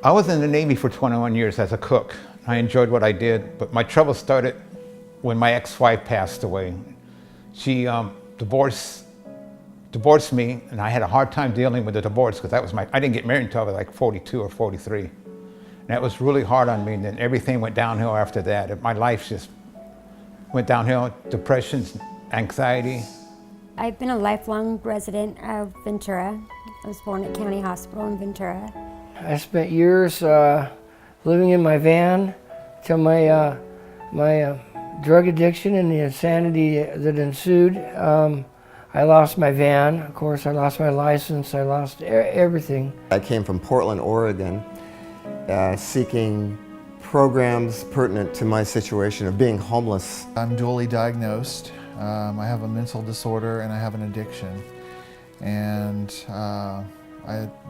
I was in the Navy for 21 years as a cook. I enjoyed what I did, but my trouble started when my ex-wife passed away. She divorced me, and I had a hard time dealing with the divorce because I didn't get married until I was like 42 or 43. And that was really hard on me, and then everything went downhill after that. My life just went downhill, depression, anxiety. I've been a lifelong resident of Ventura. I was born at County Hospital in Ventura. I spent years living in my van till my drug addiction and the insanity that ensued. I lost my van, of course, I lost my license, I lost everything. I came from Portland, Oregon, seeking programs pertinent to my situation of being homeless. I'm dually diagnosed. I have a mental disorder and I have an addiction. And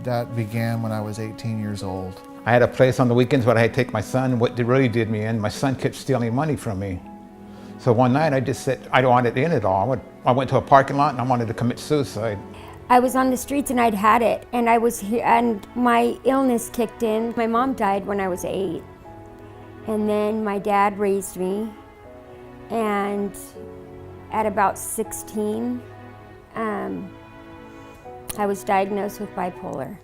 that began when I was 18 years old. I had a place on the weekends where I had to take my son. What really did me in, my son kept stealing money from me. So one night I just said, I don't want it in at all. I went to a parking lot and I wanted to commit suicide. I was on the streets and I'd had it, and I was here, and my illness kicked in. My mom died when I was 8, and then my dad raised me, and at about 16, I was diagnosed with bipolar.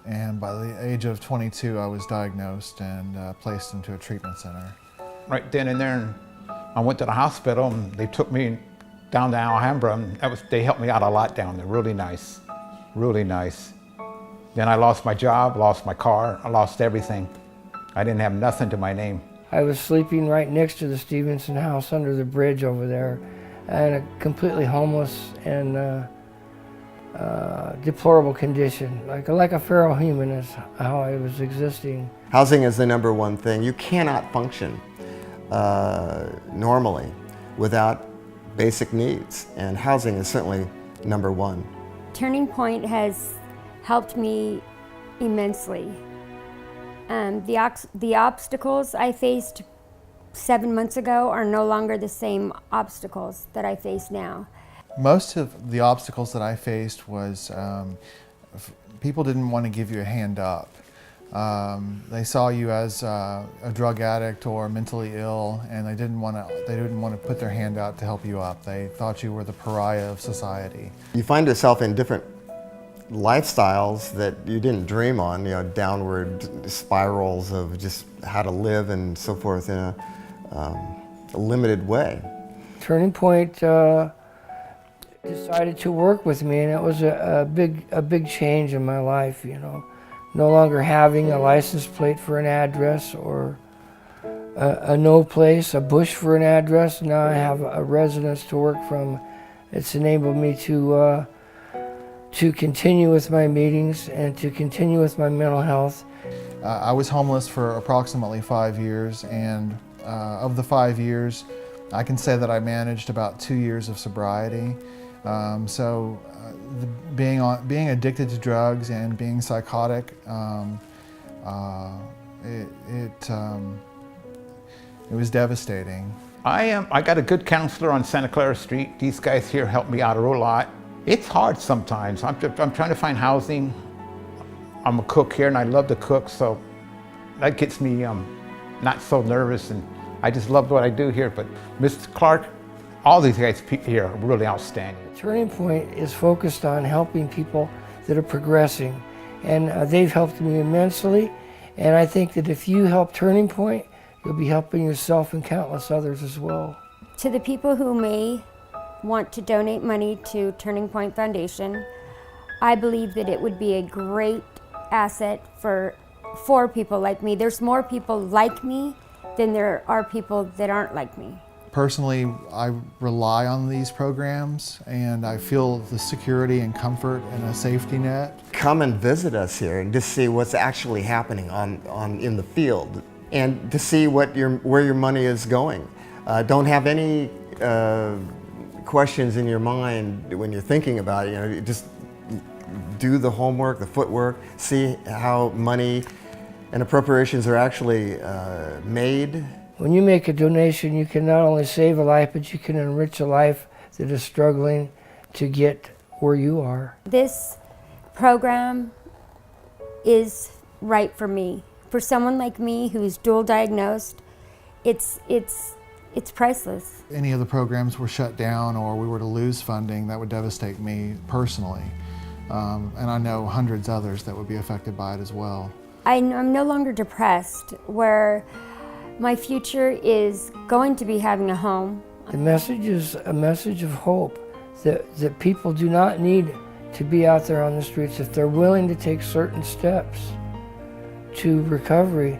And by the age of 22, I was diagnosed and placed into a treatment center. Right then and there, I went to the hospital and they took me down to Alhambra, and they helped me out a lot down there, really nice, really nice. Then I lost my job, lost my car, I lost everything. I didn't have nothing to my name. I was sleeping right next to the Stevenson house under the bridge over there, and completely homeless and deplorable condition, like a feral human is how I was existing. Housing is the #1 thing. You cannot function normally without basic needs, and housing is certainly #1. Turning Point has helped me immensely. The obstacles I faced 7 months ago are no longer the same obstacles that I face now. Most of the obstacles that I faced was people didn't want to give you a hand up. They saw you as a drug addict or mentally ill, and they didn't want to put their hand out to help you up. They thought you were the pariah of society. You find yourself in different lifestyles that you didn't dream on, downward spirals of just how to live and so forth in a limited way. Turning Point decided to work with me, and it was a big change in my life, No longer having a license plate for an address or a no place, a bush for an address. Now I have a residence to work from. It's enabled me to continue with my meetings and to continue with my mental health. I was homeless for approximately 5 years, and of the 5 years, I can say that I managed about 2 years of sobriety. Being addicted to drugs and being psychotic, it was devastating. I got a good counselor on Santa Clara Street. These guys here helped me out a lot. It's hard sometimes. I'm trying to find housing. I'm a cook here and I love to cook, so that gets me not so nervous, and I just love what I do here. But Mr. Clark, all these guys here are really outstanding. Turning Point is focused on helping people that are progressing, and they've helped me immensely, and I think that if you help Turning Point, you'll be helping yourself and countless others as well. To the people who may want to donate money to Turning Point Foundation, I believe that it would be a great asset for people like me. There's more people like me than there are people that aren't like me. Personally, I rely on these programs, and I feel the security and comfort and a safety net. Come and visit us here and just see what's actually happening in the field, and to see where your money is going. Don't have any questions in your mind when you're thinking about it. Just do the homework, the footwork, see how money and appropriations are actually made. When you make a donation, you can not only save a life, but you can enrich a life that is struggling to get where you are. This program is right for me. For someone like me who's dual diagnosed, it's priceless. Any of the programs were shut down or we were to lose funding, that would devastate me personally. And I know hundreds others that would be affected by it as well. I'm no longer depressed, where my future is going to be having a home. The message is a message of hope, that people do not need to be out there on the streets. If they're willing to take certain steps to recovery,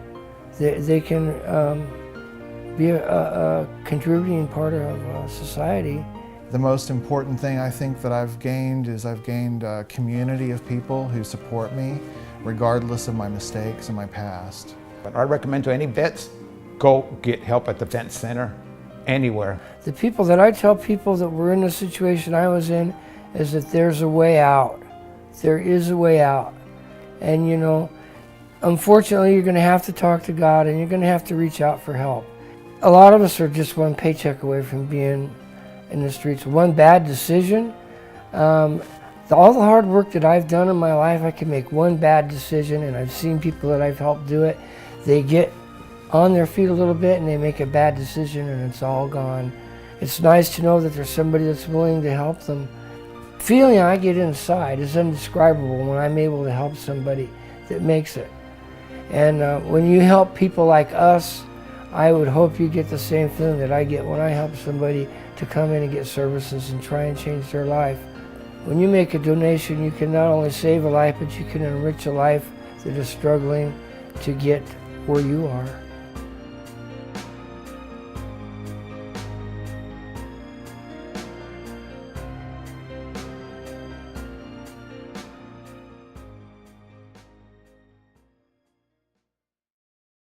they can be a contributing part of society. The most important thing I think that I've gained is I've gained a community of people who support me regardless of my mistakes and my past. But I recommend to any vets, go get help at the vet center, anywhere. The people that I tell people that were in the situation I was in is that there's a way out. There is a way out. And you know, unfortunately you're going to have to talk to God and you're going to have to reach out for help. A lot of us are just one paycheck away from being in the streets. One bad decision, all the hard work that I've done in my life, I can make one bad decision, and I've seen people that I've helped do it. They get on their feet a little bit and they make a bad decision and it's all gone. It's nice to know that there's somebody that's willing to help them. Feeling I get inside is indescribable when I'm able to help somebody that makes it. And when you help people like us, I would hope you get the same feeling that I get when I help somebody to come in and get services and try and change their life. When you make a donation, you can not only save a life, but you can enrich a life that is struggling to get where you are.